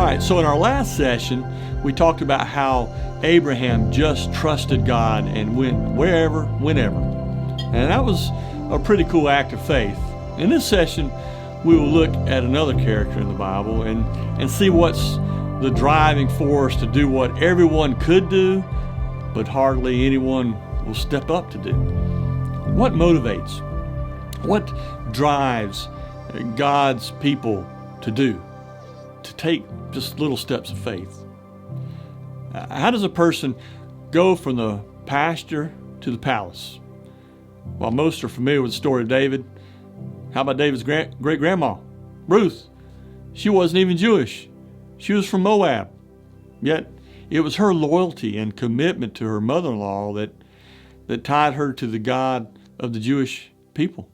right, so in our last session, we talked about how Abraham just trusted God and went wherever, whenever. And that was a pretty cool act of faith. In this session, we will look at another character in the Bible and see what's the driving force to do what everyone could do, but hardly anyone will step up to do. What motivates? What drives God's people to do? To take just little steps of faith. How does a person go from the pasture to the palace? While most are familiar with the story of David, how about David's great-grandma, Ruth? She wasn't even Jewish. She was from Moab. Yet it was her loyalty and commitment to her mother-in-law that tied her to the God of the Jewish people.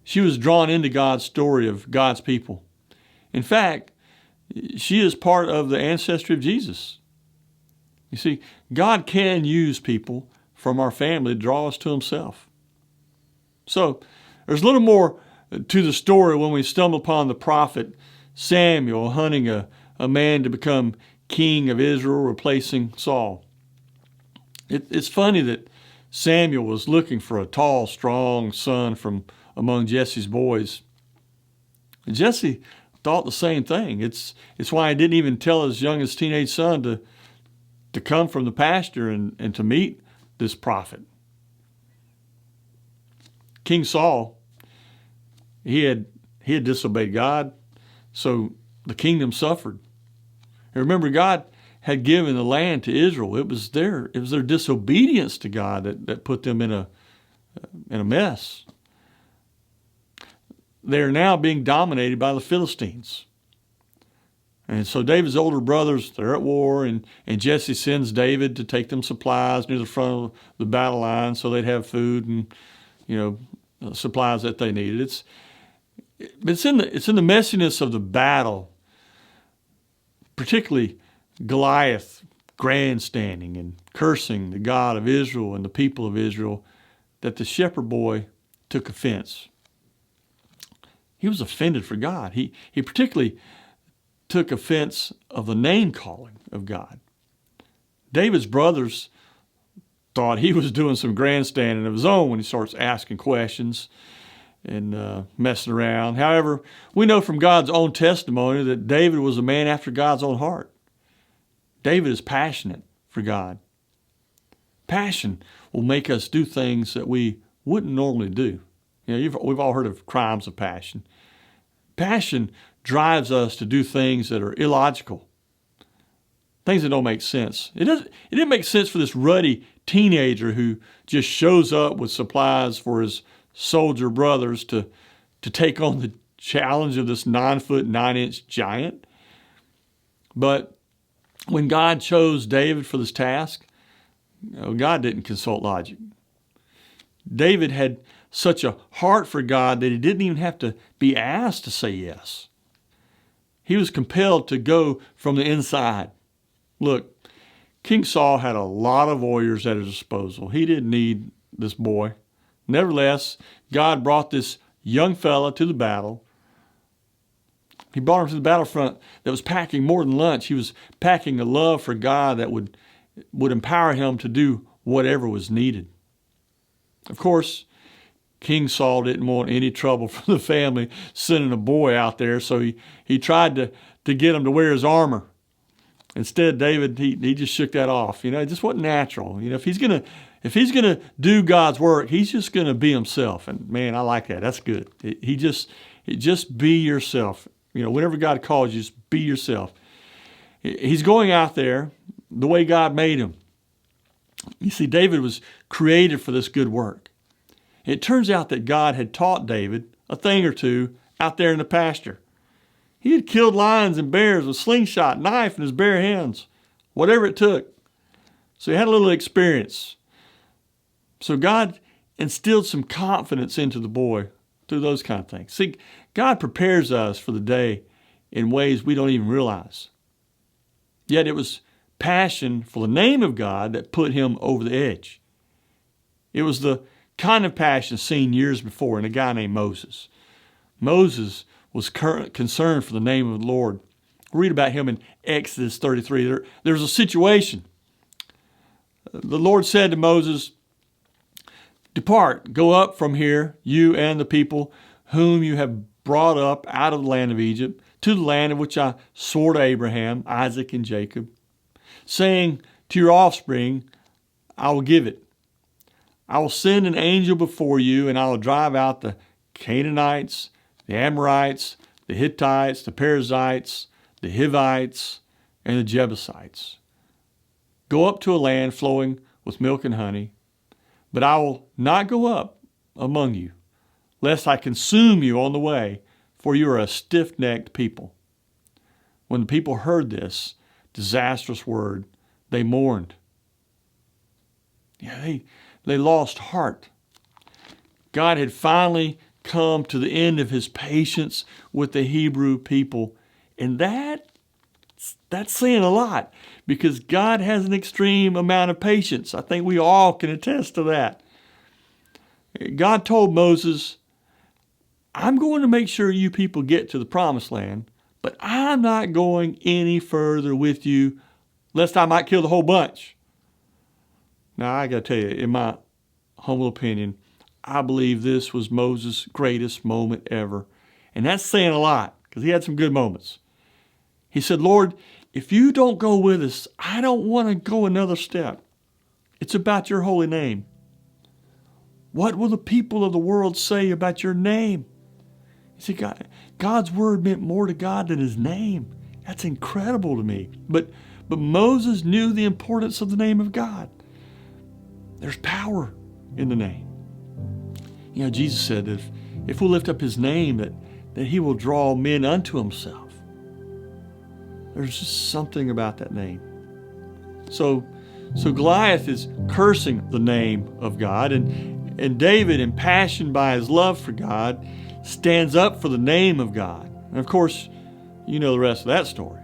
She was drawn into God's story of God's people. In fact, she is part of the ancestry of Jesus. You see, God can use people from our family to draw us to himself. So, there's a little more to the story when we stumble upon the prophet Samuel hunting a man to become king of Israel, replacing Saul. It's funny that Samuel was looking for a tall, strong son from among Jesse's boys. Jesse thought the same thing. It's why he didn't even tell his youngest teenage son to come from the pasture and to meet this prophet. King Saul, he had disobeyed God, so the kingdom suffered. And remember, God had given the land to Israel. It was their disobedience to God that put them in a mess. They are now being dominated by the Philistines. And so David's older brothers, they're at war, and Jesse sends David to take them supplies near the front of the battle line so they'd have food and, supplies that they needed. It's in the messiness of the battle, particularly Goliath grandstanding and cursing the God of Israel and the people of Israel, that the shepherd boy took offense. He was offended for God. He particularly took offense of the name calling of God. David's brothers thought he was doing some grandstanding of his own when he starts asking questions and messing around. However, we know from God's own testimony that David was a man after God's own heart. David is passionate for God. Passion will make us do things that we wouldn't normally do. We've all heard of crimes of passion. Passion drives us to do things that are illogical, things that don't make sense. It didn't make sense for this ruddy teenager who just shows up with supplies for his soldier brothers to take on the challenge of this 9-foot, 9-inch giant. But when God chose David for this task, God didn't consult logic. David had such a heart for God that he didn't even have to be asked to say yes. He was compelled to go from the inside. Look, King Saul had a lot of warriors at his disposal. He didn't need this boy. Nevertheless, God brought this young fella to the battle. He brought him to the battlefront that was packing more than lunch. He was packing a love for God that would empower him to do whatever was needed. Of course, King Saul didn't want any trouble from the family sending a boy out there, so he tried to get him to wear his armor. Instead, David, he just shook that off. It just wasn't natural. If he's gonna do God's work, he's just gonna be himself. And man, I like that. That's good. Just be yourself. Whenever God calls you, just be yourself. He's going out there the way God made him. You see, David was created for this good work. It turns out that God had taught David a thing or two out there in the pasture. He had killed lions and bears with slingshot, knife in his bare hands, whatever it took. So he had a little experience. So God instilled some confidence into the boy through those kind of things. See, God prepares us for the day in ways we don't even realize. Yet it was passion for the name of God that put him over the edge. It was the kind of passion seen years before in a guy named Moses. Moses was concerned for the name of the Lord Read about him in Exodus 33. There's a situation. The Lord said to Moses, "Depart, go up from here, you and the people whom you have brought up out of the land of Egypt, to the land of which I swore to Abraham, Isaac, and Jacob, saying to your offspring, I will give it. I will send an angel before you, and I will drive out the Canaanites, the Amorites, the Hittites, the Perizzites, the Hivites, and the Jebusites. Go up to a land flowing with milk and honey, but I will not go up among you, lest I consume you on the way, for you are a stiff-necked people." When the people heard this disastrous word, they mourned. They lost heart. God had finally come to the end of his patience with the Hebrew people. And that's saying a lot, because God has an extreme amount of patience. I think we all can attest to that. God told Moses, "I'm going to make sure you people get to the promised land, but I'm not going any further with you, lest I might kill the whole bunch." Now, I got to tell you, in my humble opinion, I believe this was Moses' greatest moment ever. And that's saying a lot, because he had some good moments. He said, "Lord, if you don't go with us, I don't want to go another step. It's about your holy name. What will the people of the world say about your name?" You see, God's word meant more to God than his name. That's incredible to me. But Moses knew the importance of the name of God. There's power in the name. You know, Jesus said that if we'll lift up his name, that he will draw men unto himself. There's just something about that name. So Goliath is cursing the name of God, and David, impassioned by his love for God, stands up for the name of God. And of course, you know the rest of that story.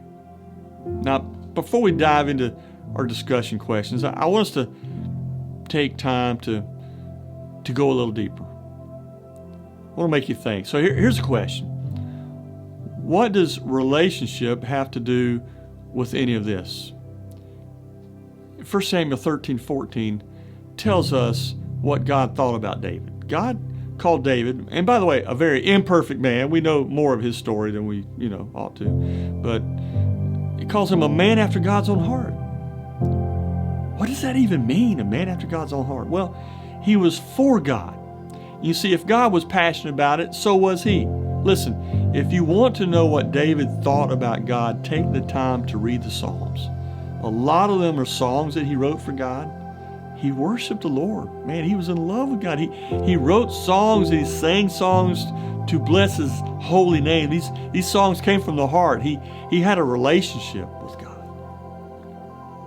Now, before we dive into our discussion questions, I want us to take time to go a little deeper. I want to make you think. So here's a question. What does relationship have to do with any of this? 1 Samuel 13:14 tells us what God thought about David. God called David, and by the way, a very imperfect man. We know more of his story than we, ought to. But he calls him a man after God's own heart. What does that even mean, a man after God's own heart? Well, he was for God. You see, if God was passionate about it, so was he. Listen, if you want to know what David thought about God, take the time to read the Psalms. A lot of them are songs that he wrote for God. He worshiped the Lord. Man, he was in love with God. He wrote songs, and he sang songs to bless his holy name. These songs came from the heart. He had a relationship with God.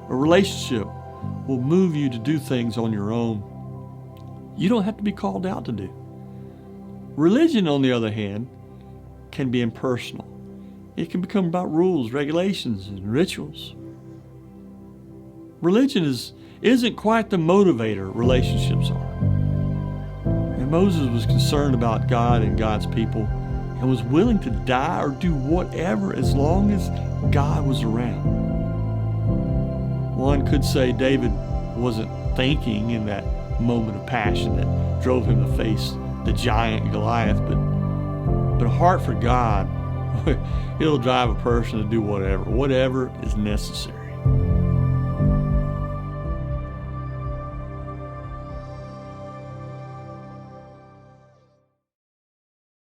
A relationship will move you to do things on your own. You don't have to be called out to do. Religion, on the other hand, can be impersonal. It can become about rules, regulations, and rituals. Religion isn't quite the motivator relationships are. And Moses was concerned about God and God's people and was willing to die or do whatever as long as God was around. One could say David wasn't thinking in that moment of passion that drove him to face the giant Goliath, but a heart for God, it'll drive a person to do whatever is necessary.